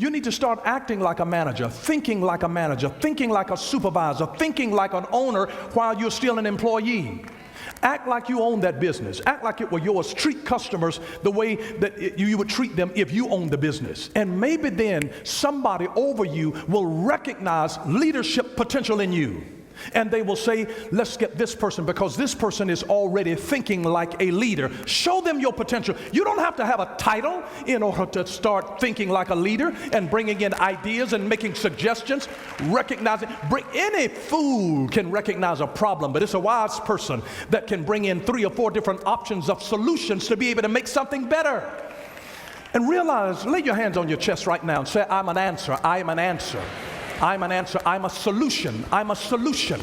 You need to start acting like a manager, thinking like a manager, thinking like a supervisor, thinking like an owner while you're still an employee. Act like you own that business. Act like it were yours. Treat customers the way that you would treat them if you owned the business. And maybe then somebody over you will recognize leadership potential in you. And they will say, let's get this person because this person is already thinking like a leader. Show them your potential. You don't have to have a title in order to start thinking like a leader and bringing in ideas and making suggestions. Any fool can recognize a problem, but it's a wise person that can bring in 3 or 4 different options of solutions to be able to make something better. And realize, lay your hands on your chest right now and say, I'm an answer. I am an answer. I'm an answer. I'm a solution. I'm a solution.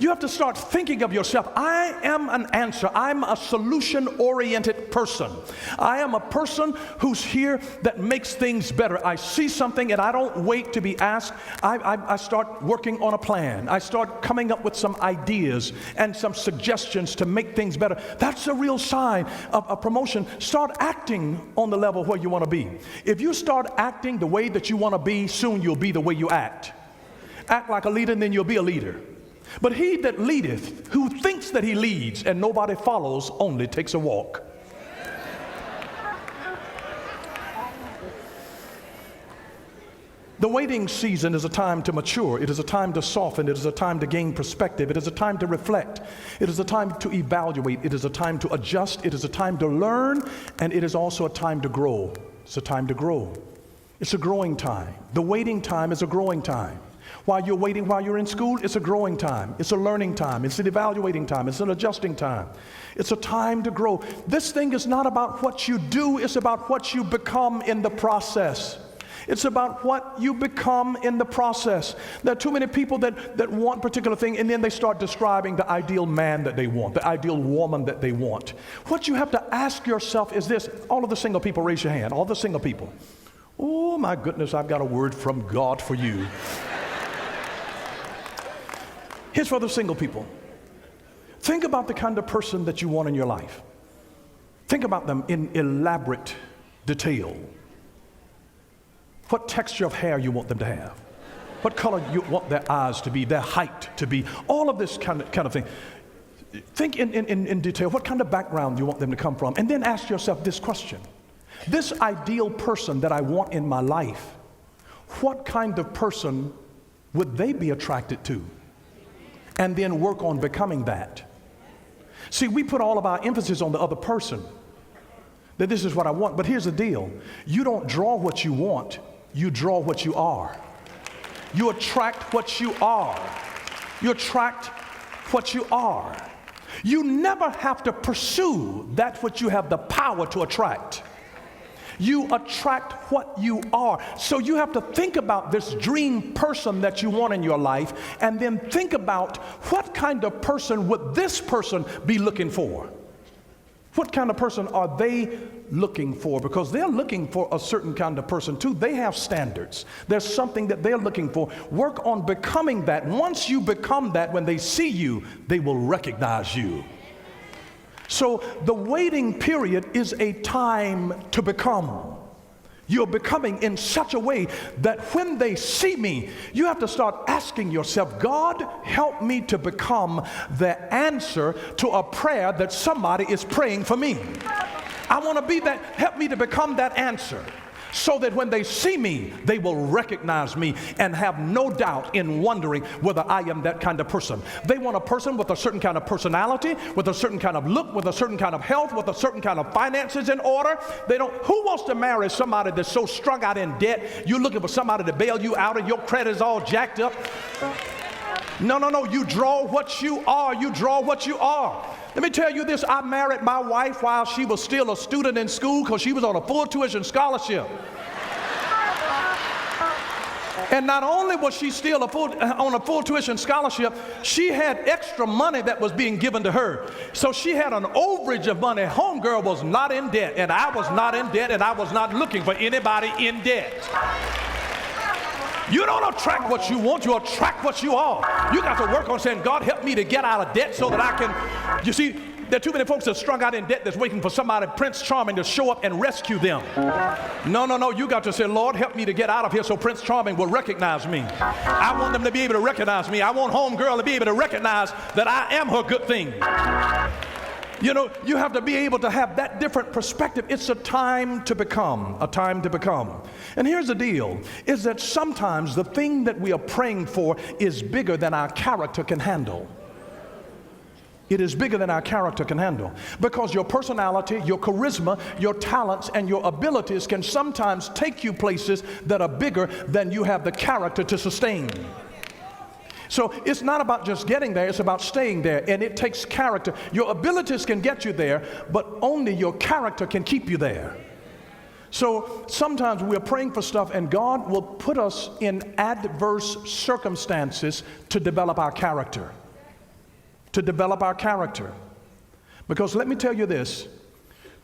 You have to start thinking of yourself. I am an answer. I'm a solution-oriented person. I am a person who's here that makes things better. I see something and I don't wait to be asked. I start working on a plan. I start coming up with some ideas and some suggestions to make things better. That's a real sign of a promotion. Start acting on the level where you want to be. If you start acting the way that you want to be, soon you'll be the way you act. Act like a leader and then you'll be a leader. But he that leadeth, who thinks that he leads and nobody follows, only takes a walk. The waiting season is a time to mature. It is a time to soften. It is a time to gain perspective. It is a time to reflect. It is a time to evaluate. It is a time to adjust. It is a time to learn. And it is also a time to grow. It's a time to grow. It's a growing time. The waiting time is a growing time. While you're waiting, while you're in school, it's a growing time. It's a learning time. It's an evaluating time. It's an adjusting time. It's a time to grow. This thing is not about what you do. It's about what you become in the process. It's about what you become in the process. There are too many people that want a particular thing, and then they start describing the ideal man that they want, the ideal woman that they want. What you have to ask yourself is this. All of the single people, raise your hand. All the single people. Oh, my goodness, I've got a word from God for you. Here's for the single people. Think about the kind of person that you want in your life. Think about them in elaborate detail. What texture of hair you want them to have. What color you want their eyes to be, their height to be. All of this kind of thing. Think in detail what kind of background you want them to come from. And then ask yourself this question. This ideal person that I want in my life, what kind of person would they be attracted to? And then work on becoming that. See, we put all of our emphasis on the other person, that this is what I want. But here's the deal. You don't draw what you want. You draw what you are. You attract what you are. You attract what you are. You never have to pursue that which you have the power to attract. You attract what you are. So you have to think about this dream person that you want in your life, and then think about what kind of person would this person be looking for? What kind of person are they looking for? Because they're looking for a certain kind of person too. They have standards. There's something that they're looking for. Work on becoming that. Once you become that, when they see you, they will recognize you. So the waiting period is a time to become. You're becoming in such a way that when they see me, you have to start asking yourself, God, help me to become the answer to a prayer that somebody is praying for me. I want to be that. Help me to become that answer, so that when they see me, they will recognize me and have no doubt in wondering whether I am that kind of person. They want a person with a certain kind of personality, with a certain kind of look, with a certain kind of health, with a certain kind of finances in order. Who wants to marry somebody that's so strung out in debt, you're looking for somebody to bail you out and your credit is all jacked up? No. You draw what you are. You draw what you are. Let me tell you this. I married my wife while she was still a student in school because she was on a full tuition scholarship. And not only was she still on a full tuition scholarship, she had extra money that was being given to her. So she had an overage of money. Homegirl was not in debt, and I was not in debt, and I was not looking for anybody in debt. You don't attract what you want, you attract what you are. You got to work on saying, God, help me to get out of debt so that I can, you see, There are too many folks that are strung out in debt that's waiting for somebody, Prince Charming, to show up and rescue them. No, you got to say, Lord, help me to get out of here so Prince Charming will recognize me. I want them to be able to recognize me. I want homegirl to be able to recognize that I am her good thing. You know, you have to be able to have that different perspective. It's a time to become, a time to become. And here's the deal, is that sometimes the thing that we are praying for is bigger than our character can handle. It is bigger than our character can handle. Because your personality, your charisma, your talents, and your abilities can sometimes take you places that are bigger than you have the character to sustain. So it's not about just getting there, it's about staying there, and it takes character. Your abilities can get you there, but only your character can keep you there. So sometimes we're praying for stuff and God will put us in adverse circumstances to develop our character. To develop our character. Because let me tell you this,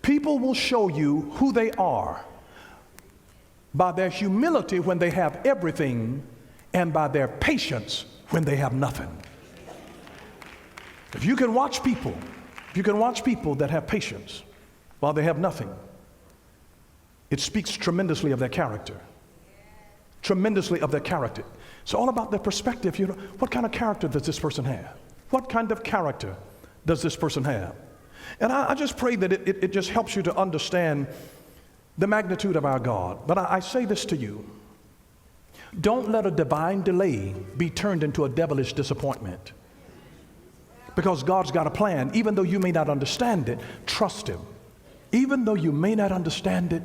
people will show you who they are by their humility when they have everything and by their patience when they have nothing. If you can watch people that have patience while they have nothing, it speaks tremendously of their character. Tremendously of their character. It's all about their perspective. You know, what kind of character does this person have? What kind of character does this person have? And I just pray that it just helps you to understand the magnitude of our God. But I say this to you. Don't let a divine delay be turned into a devilish disappointment. Because God's got a plan. Even though you may not understand it, trust Him. Even though you may not understand it,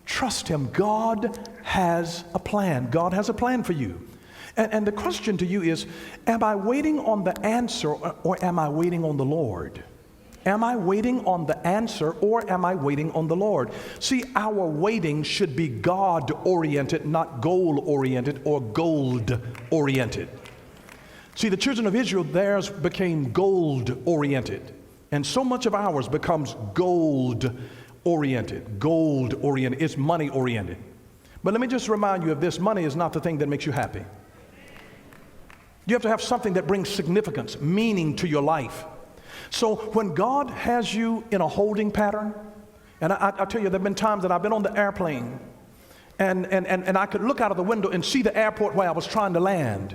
trust Him. God has a plan. God has a plan for you. And the question to you is, am I waiting on the answer or am I waiting on the Lord? Am I waiting on the answer or am I waiting on the Lord? See, our waiting should be God-oriented, not goal-oriented or gold-oriented. See, the children of Israel, theirs became gold-oriented. And so much of ours becomes gold-oriented. Gold-oriented. It's money-oriented. But let me just remind you of this. Money is not the thing that makes you happy. You have to have something that brings significance, meaning to your life. So when God has you in a holding pattern, and I tell you, there have been times that I've been on the airplane and I could look out of the window and see the airport where I was trying to land,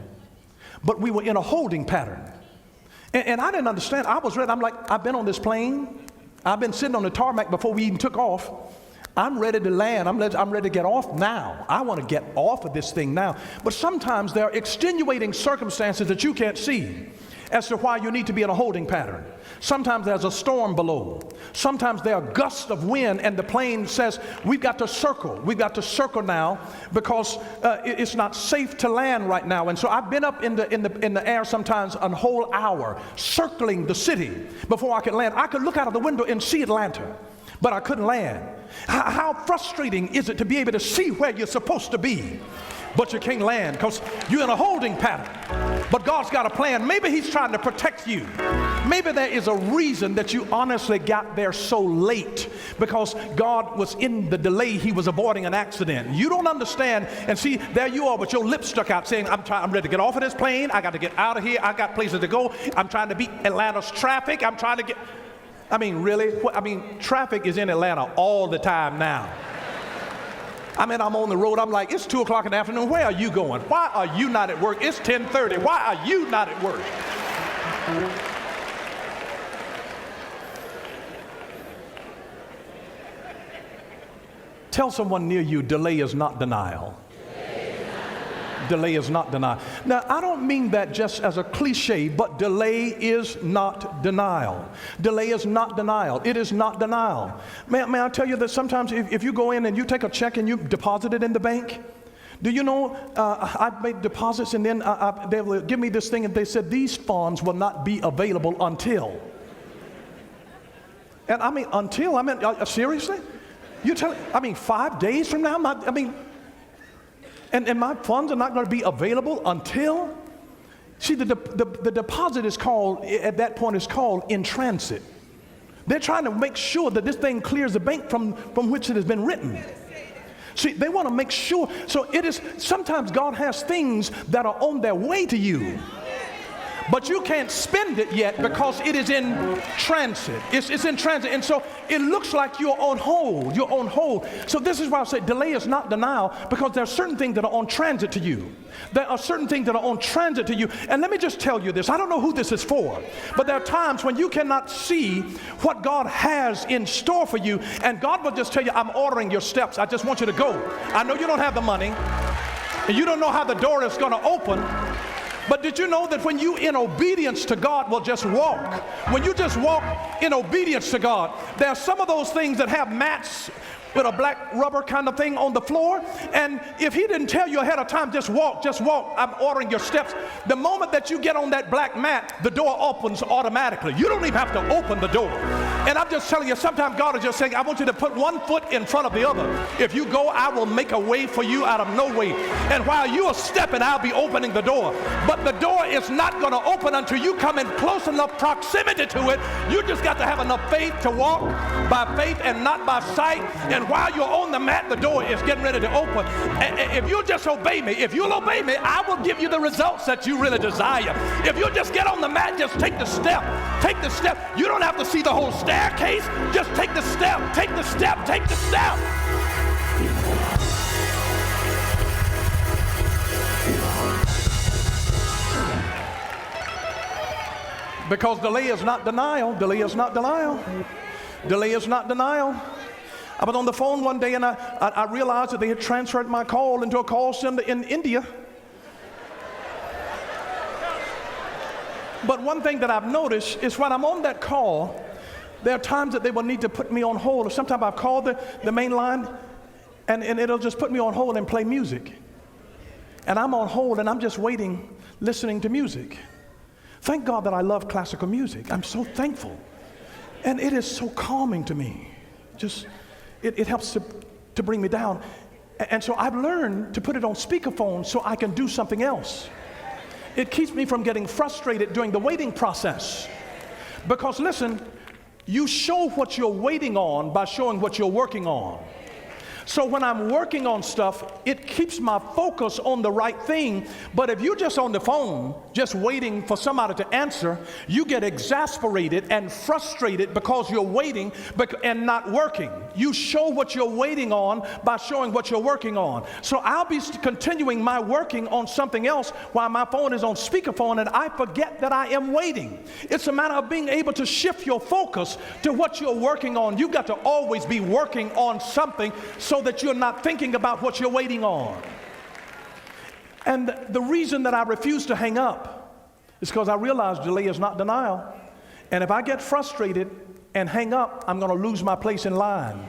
but we were in a holding pattern. And I didn't understand. I was ready. I'm like, I've been on this plane. I've been sitting on the tarmac before we even took off. I'm ready to land. I'm ready to get off now. I want to get off of this thing now. But sometimes there are extenuating circumstances that you can't see as to why you need to be in a holding pattern. Sometimes there's a storm below. Sometimes there are gusts of wind and the plane says, we've got to circle. We've got to circle now because it's not safe to land right now. And so I've been up in the air sometimes a whole hour circling the city before I could land. I could look out of the window and see Atlanta, but I couldn't land. How frustrating is it to be able to see where you're supposed to be, but you can't land because you're in a holding pattern. But God's got a plan. Maybe He's trying to protect you. Maybe there is a reason that you honestly got there so late, because God was in the delay. He was avoiding an accident. You don't understand. And see, there you are with your lips stuck out saying, I'm ready to get off of this plane. I got to get out of here. I got places to go. I'm trying to beat Atlanta's traffic. I'm trying to get... I mean, really? Traffic is in Atlanta all the time now. I'm on the road. I'm like, it's 2 o'clock in the afternoon. Where are you going? Why are you not at work? It's 10:30. Why are you not at work? Tell someone near you, delay is not denial. Delay is not denial. Now, I don't mean that just as a cliche, but delay is not denial. Delay is not denial. It is not denial. May I tell you that sometimes if you go in and you take a check and you deposit it in the bank, do you know, I've made deposits and then they will give me this thing and they said these funds will not be available until. And until, seriously? You tell, 5 days from now? And my funds are not going to be available until? See, the deposit is called, at that point, is called in transit. They're trying to make sure that this thing clears the bank from which it has been written. See, they want to make sure. So it is, sometimes God has things that are on their way to you. But you can't spend it yet because it is in transit. It's in transit. And so it looks like you're on hold. You're on hold. So this is why I say delay is not denial, because there are certain things that are on transit to you. There are certain things that are on transit to you. And let me just tell you this. I don't know who this is for, but there are times when you cannot see what God has in store for you. And God will just tell you, I'm ordering your steps. I just want you to go. I know you don't have the money, and you don't know how the door is going to open. But did you know that when you in obedience to God will just walk, when you just walk in obedience to God, there are some of those things that have mats with a black rubber kind of thing on the floor, and if he didn't tell you ahead of time, just walk, I'm ordering your steps. The moment that you get on that black mat, the door opens automatically. You don't even have to open the door. And I'm just telling you, sometimes God is just saying, I want you to put one foot in front of the other. If you go, I will make a way for you out of no way. And while you are stepping, I'll be opening the door. But the door is not going to open until you come in close enough proximity to it. You just got to have enough faith to walk by faith and not by sight. And while you're on the mat, the door is getting ready to open. If you just obey me, if you'll obey me, I will give you the results that you really desire. If you just get on the mat, just take the step. Take the step. You don't have to see the whole staircase. Just take the step. Take the step. Take the step. Because delay is not denial. Delay is not denial. Delay is not denial. I was on the phone one day and I realized that they had transferred my call into a call center in India. But one thing that I've noticed is when I'm on that call, there are times that they will need to put me on hold. Or sometimes I've called the main line and it'll just put me on hold and play music. And I'm on hold and I'm just waiting, listening to music. Thank God that I love classical music. I'm so thankful. And it is so calming to me. It helps to bring me down. And so I've learned to put it on speakerphone so I can do something else. It keeps me from getting frustrated during the waiting process. Because listen, you show what you're waiting on by showing what you're working on. So when I'm working on stuff, it keeps my focus on the right thing. But if you're just on the phone, just waiting for somebody to answer, you get exasperated and frustrated because you're waiting and not working. You show what you're waiting on by showing what you're working on. So I'll be continuing my working on something else while my phone is on speakerphone and I forget that I am waiting. It's a matter of being able to shift your focus to what you're working on. You've got to always be working on something so that you're not thinking about what you're waiting on. And the reason that I refuse to hang up is because I realize delay is not denial. And if I get frustrated and hang up, I'm going to lose my place in line.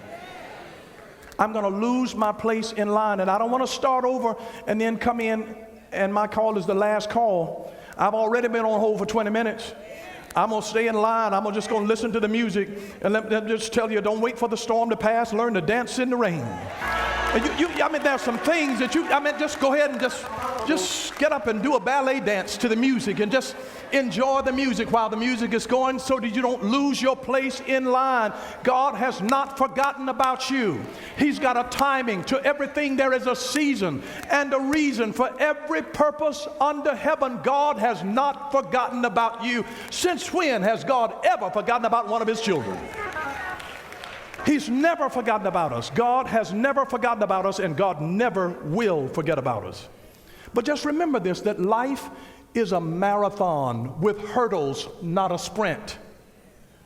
I'm going to lose my place in line. And I don't want to start over and then come in and my call is the last call. I've already been on hold for 20 minutes. I'm going to stay in line. I'm just going to listen to the music. And let me just tell you, don't wait for the storm to pass. Learn to dance in the rain. There's some things that just go ahead and just get up and do a ballet dance to the music and just enjoy the music while the music is going so that you don't lose your place in line. God has not forgotten about you. He's got a timing to everything. There is a season and a reason for every purpose under heaven. God has not forgotten about you. Since when has God ever forgotten about one of his children? He's never forgotten about us. God has never forgotten about us, and God never will forget about us. But just remember this, that life is a marathon with hurdles, not a sprint.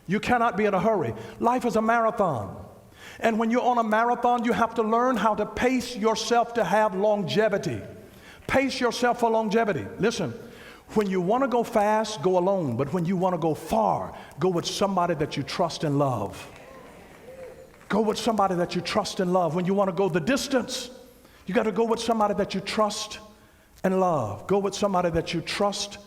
You cannot be in a hurry. Life is a marathon. And when you're on a marathon, you have to learn how to pace yourself to have longevity. Pace yourself for longevity. Listen, when you want to go fast, go alone. But when you want to go far, go with somebody that you trust and love. Go with somebody that you trust and love. When you want to go the distance, you got to go with somebody that you trust and love. Go with somebody that you trust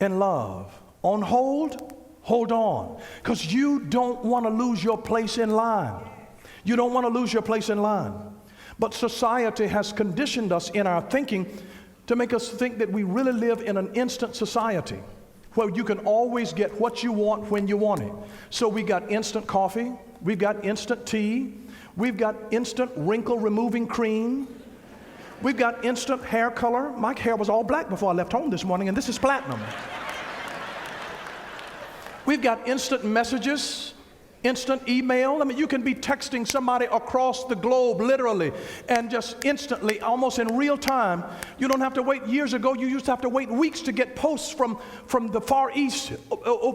and love. On hold, hold on. Because you don't want to lose your place in line. You don't want to lose your place in line. But society has conditioned us in our thinking to make us think that we really live in an instant society where you can always get what you want when you want it. So we got instant coffee, we've got instant tea, we've got instant wrinkle removing cream, we've got instant hair color. My hair was all black before I left home this morning, and this is platinum. We've got instant messages, instant email. I mean, you can be texting somebody across the globe, literally, and just instantly, almost in real time. You don't have to wait. Years ago, you used to have to wait weeks to get posts from the Far East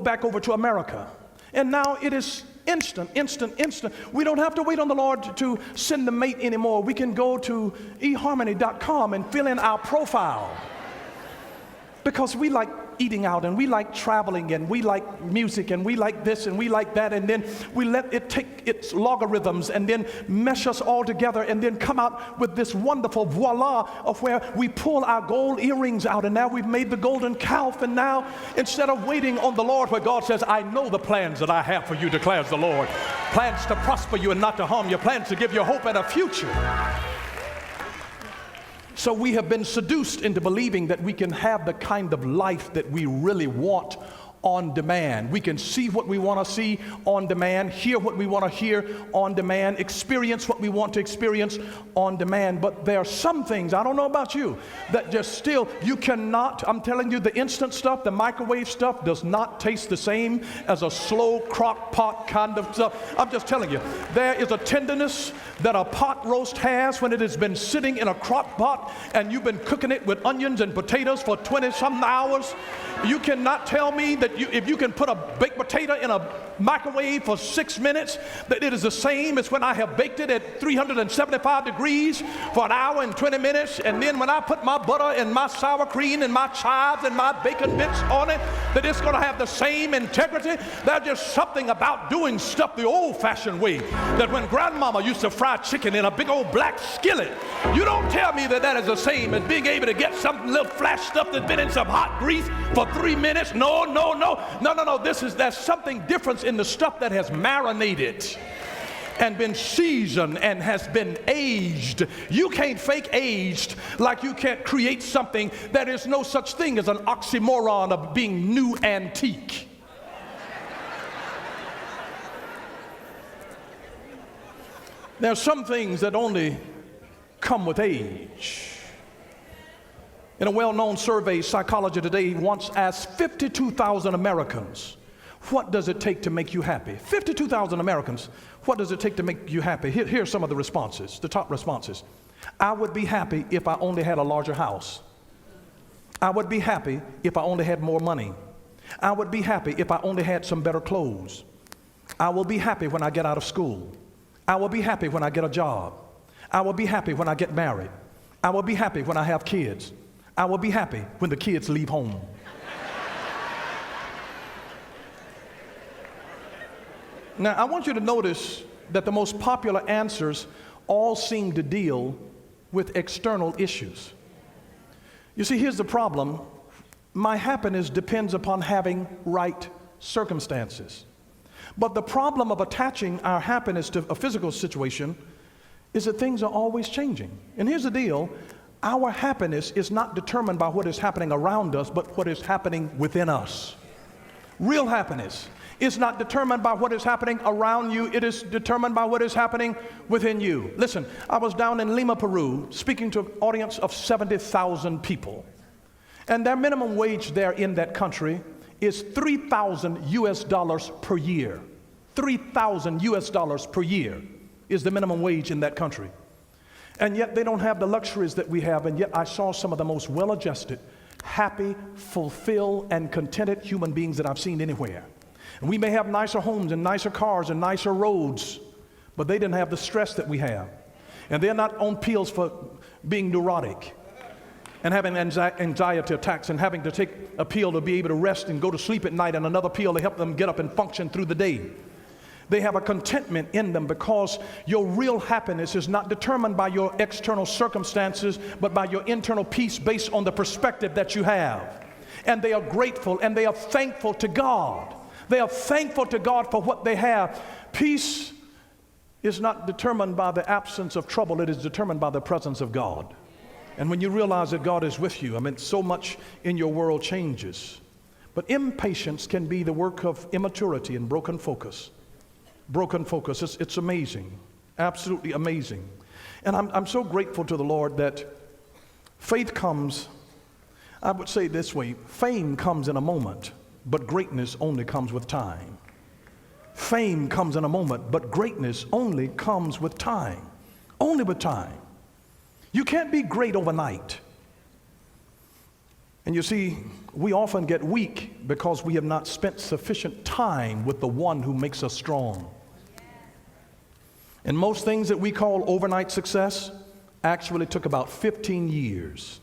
back over to America. And now it is instant. We don't have to wait on the Lord to send the mate anymore. We can go to eharmony.com and fill in our profile. Because we like eating out, and we like traveling, and we like music, and we like this, and we like that, and then we let it take its logarithms and then mesh us all together and then come out with this wonderful voila of where we pull our gold earrings out, and now we've made the golden calf, and now instead of waiting on the Lord where God says, I know the plans that I have for you, declares the Lord. Plans to prosper you and not to harm you, plans to give you hope and a future. So we have been seduced into believing that we can have the kind of life that we really want on demand. We can see what we want to see on demand, hear what we want to hear on demand, experience what we want to experience on demand. But there are some things, I don't know about you, that just still, you cannot, I'm telling you, the instant stuff, the microwave stuff does not taste the same as a slow crock pot kind of stuff. I'm just telling you, there is a tenderness that a pot roast has when it has been sitting in a crock pot and you've been cooking it with onions and potatoes for 20-something hours. You cannot tell me that if you can put a baked potato in a microwave for 6 minutes, that it is the same as when I have baked it at 375 degrees for an hour and 20 minutes, and then when I put my butter and my sour cream and my chives and my bacon bits on it, that it's going to have the same integrity. There's just something about doing stuff the old-fashioned way, that when grandmama used to fry chicken in a big old black skillet, you don't tell me that that is the same as being able to get some little flash stuff that's been in some hot grease for 3 minutes. No. There's something different in the stuff that has marinated and been seasoned and has been aged. You can't fake aged like you can't create something. That is no such thing as an oxymoron of being new antique. There are some things that only come with age. In a well-known survey, Psychology Today once asked 52,000 Americans, what does it take to make you happy? 52,000 Americans, what does it take to make you happy? Here are some of the responses, the top responses. I would be happy if I only had a larger house. I would be happy if I only had more money. I would be happy if I only had some better clothes. I will be happy when I get out of school. I will be happy when I get a job. I will be happy when I get married. I will be happy when I have kids. I will be happy when the kids leave home. Now, I want you to notice that the most popular answers all seem to deal with external issues. You see, here's the problem. My happiness depends upon having right circumstances. But the problem of attaching our happiness to a physical situation is that things are always changing. And here's the deal. Our happiness is not determined by what is happening around us, but what is happening within us. Real happiness is not determined by what is happening around you. It is determined by what is happening within you. Listen, I was down in Lima, Peru, speaking to an audience of 70,000 people. And their minimum wage there in that country is $3,000 per year. $3,000 per year is the minimum wage in that country. And yet they don't have the luxuries that we have, and yet I saw some of the most well-adjusted, happy, fulfilled, and contented human beings that I've seen anywhere. And we may have nicer homes and nicer cars and nicer roads, but they didn't have the stress that we have. And they're not on pills for being neurotic and having anxiety attacks and having to take a pill to be able to rest and go to sleep at night, and another pill to help them get up and function through the day. They have a contentment in them because your real happiness is not determined by your external circumstances, but by your internal peace based on the perspective that you have. And they are grateful and they are thankful to God. They are thankful to God for what they have. Peace is not determined by the absence of trouble. It is determined by the presence of God. And when you realize that God is with you, I mean, so much in your world changes. But impatience can be the work of immaturity and broken focus. Broken focus. It's amazing. Absolutely amazing. And I'm so grateful to the Lord that faith comes, I would say it this way, fame comes in a moment, but greatness only comes with time. Fame comes in a moment, but greatness only comes with time. Only with time. You can't be great overnight. And you see, we often get weak because we have not spent sufficient time with the one who makes us strong. And most things that we call overnight success actually took about 15 years.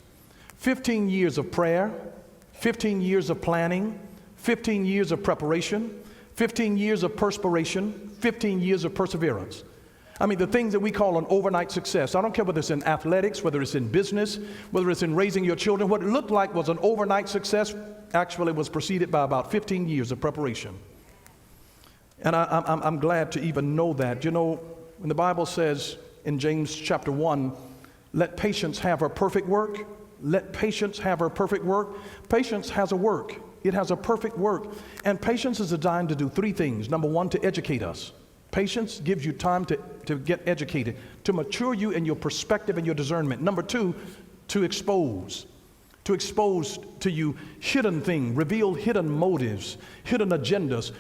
15 years of prayer, 15 years of planning, 15 years of preparation, 15 years of perspiration, 15 years of perseverance. I mean, the things that we call an overnight success, I don't care whether it's in athletics, whether it's in business, whether it's in raising your children, what it looked like was an overnight success actually was preceded by about 15 years of preparation. And I'm glad to even know that. You know, when the Bible says in James chapter 1, let patience have her perfect work, let patience have her perfect work. Patience has a work. It has a perfect work. And patience is designed to do three things. Number one, to educate us. Patience gives you time to get educated, to mature you in your perspective and your discernment. Number two, to expose to you hidden things, reveal hidden motives, hidden agendas.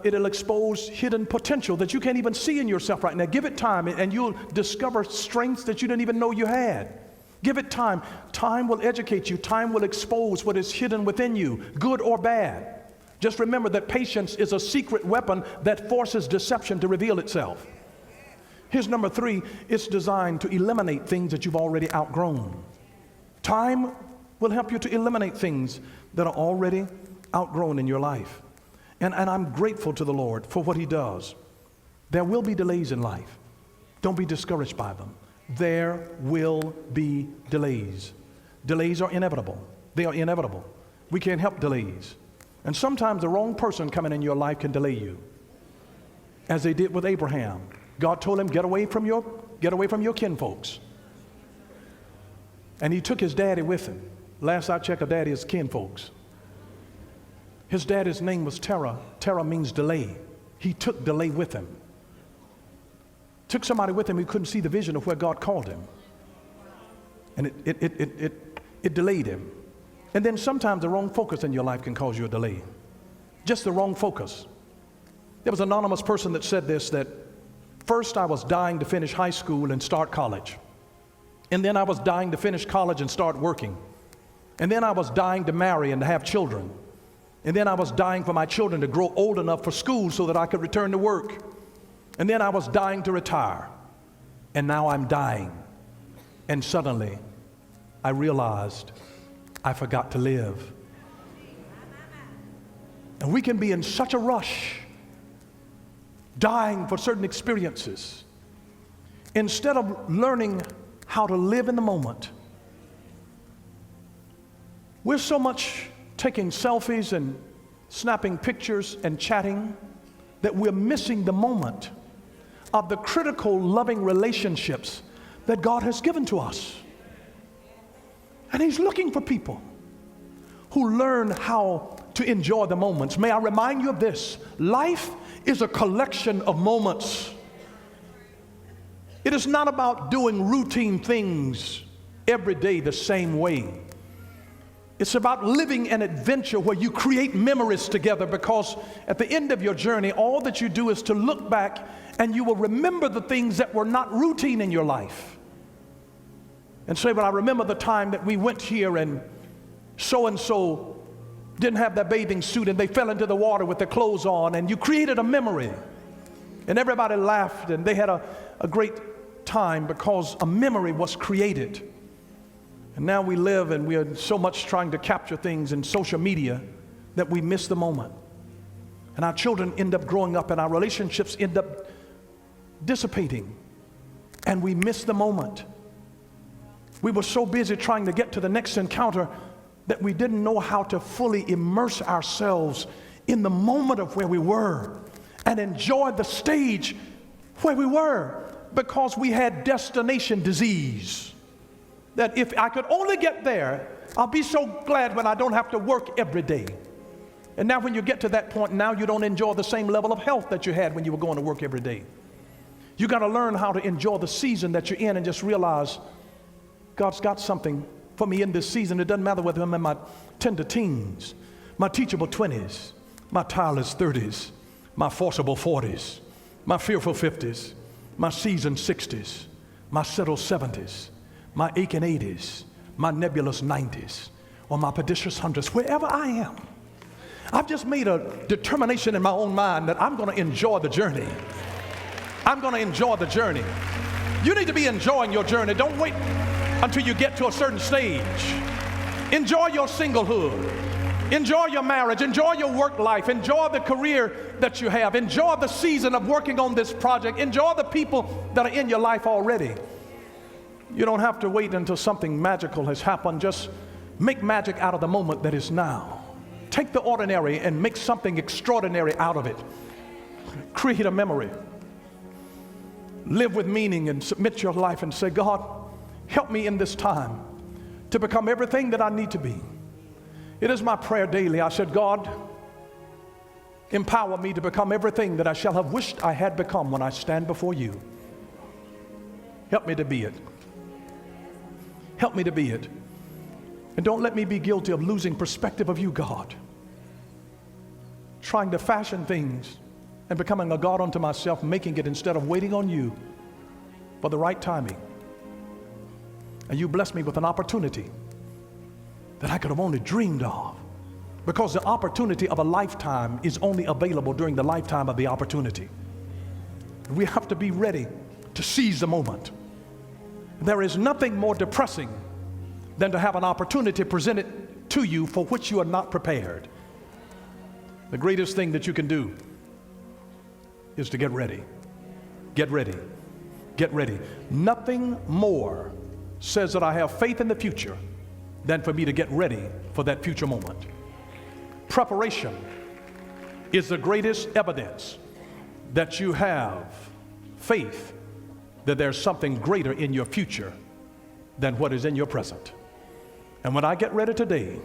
It'll expose hidden potential that you can't even see in yourself right now. Give it time and you'll discover strengths that you didn't even know you had. Give it time. Time will educate you. Time will expose what is hidden within you, good or bad. Just remember that patience is a secret weapon that forces deception to reveal itself. Here's number three. It's designed to eliminate things that you've already outgrown. Time will help you to eliminate things that are already outgrown in your life. And I'm grateful to the Lord for what He does. There will be delays in life. Don't be discouraged by them. There will be delays. Delays are inevitable. They are inevitable. We can't help delays. And sometimes the wrong person coming in your life can delay you. As they did with Abraham. God told him, get away from your kinfolks. And he took his daddy with him. Last I checked, a daddy is kinfolks. His daddy's name was Terah. Terah means delay. He took delay with him. Took somebody with him who couldn't see the vision of where God called him. And it delayed him. And then sometimes the wrong focus in your life can cause you a delay. Just the wrong focus. There was an anonymous person that said this, that first I was dying to finish high school and start college. And then I was dying to finish college and start working. And then I was dying to marry and to have children. And then I was dying for my children to grow old enough for school so that I could return to work. And then I was dying to retire. And now I'm dying. And suddenly I realized I forgot to live. And we can be in such a rush, dying for certain experiences, instead of learning how to live in the moment. We're so much taking selfies and snapping pictures and chatting that we're missing the moment of the critical, loving relationships that God has given to us. And He's looking for people who learn how to enjoy the moments. May I remind you of this: life is a collection of moments. It is not about doing routine things every day the same way. It's about living an adventure where you create memories together, because at the end of your journey, all that you do is to look back and you will remember the things that were not routine in your life. And say, well, I remember the time that we went here and so didn't have their bathing suit and they fell into the water with their clothes on, and you created a memory. And everybody laughed and they had a great time because a memory was created. And now we live and we are so much trying to capture things in social media that we miss the moment. And our children end up growing up and our relationships end up dissipating. And we miss the moment. We were so busy trying to get to the next encounter that we didn't know how to fully immerse ourselves in the moment of where we were and enjoy the stage where we were, because we had destination disease. That if I could only get there, I'll be so glad when I don't have to work every day. And now when you get to that point, now you don't enjoy the same level of health that you had when you were going to work every day. You got to learn how to enjoy the season that you're in and just realize God's got something for me in this season. It doesn't matter whether I'm in my tender teens, my teachable 20s, my tireless 30s, my forcible 40s, my fearful 50s, my seasoned 60s, my settled 70s, my aching 80s, my nebulous 90s, or my pernicious hundreds, wherever I am. I've just made a determination in my own mind that I'm going to enjoy the journey. I'm going to enjoy the journey. You need to be enjoying your journey. Don't wait until you get to a certain stage. Enjoy your singlehood. Enjoy your marriage. Enjoy your work life. Enjoy the career that you have. Enjoy the season of working on this project. Enjoy the people that are in your life already. You don't have to wait until something magical has happened. Just make magic out of the moment that is now. Take the ordinary and make something extraordinary out of it. Create a memory. Live with meaning and submit your life and say, God, help me in this time to become everything that I need to be. It is my prayer daily. I said, God, empower me to become everything that I shall have wished I had become when I stand before you. Help me to be it. Help me to be it. And don't let me be guilty of losing perspective of you, God. Trying to fashion things and becoming a God unto myself, making it instead of waiting on you for the right timing. And you bless me with an opportunity that I could have only dreamed of, because the opportunity of a lifetime is only available during the lifetime of the opportunity. We have to be ready to seize the moment. There is nothing more depressing than to have an opportunity presented to you for which you are not prepared. The greatest thing that you can do is to get ready. Get ready. Get ready. Nothing more says that I have faith in the future than for me to get ready for that future moment. Preparation is the greatest evidence that you have faith that there's something greater in your future than what is in your present. And when I get ready today,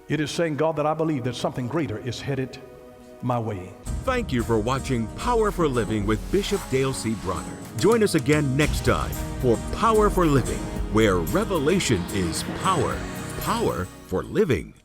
it is saying, God, that I believe that something greater is headed my way. Thank you for watching Power for Living with Bishop Dale C. Bronner. Join us again next time for Power for Living, where revelation is power. Power for living.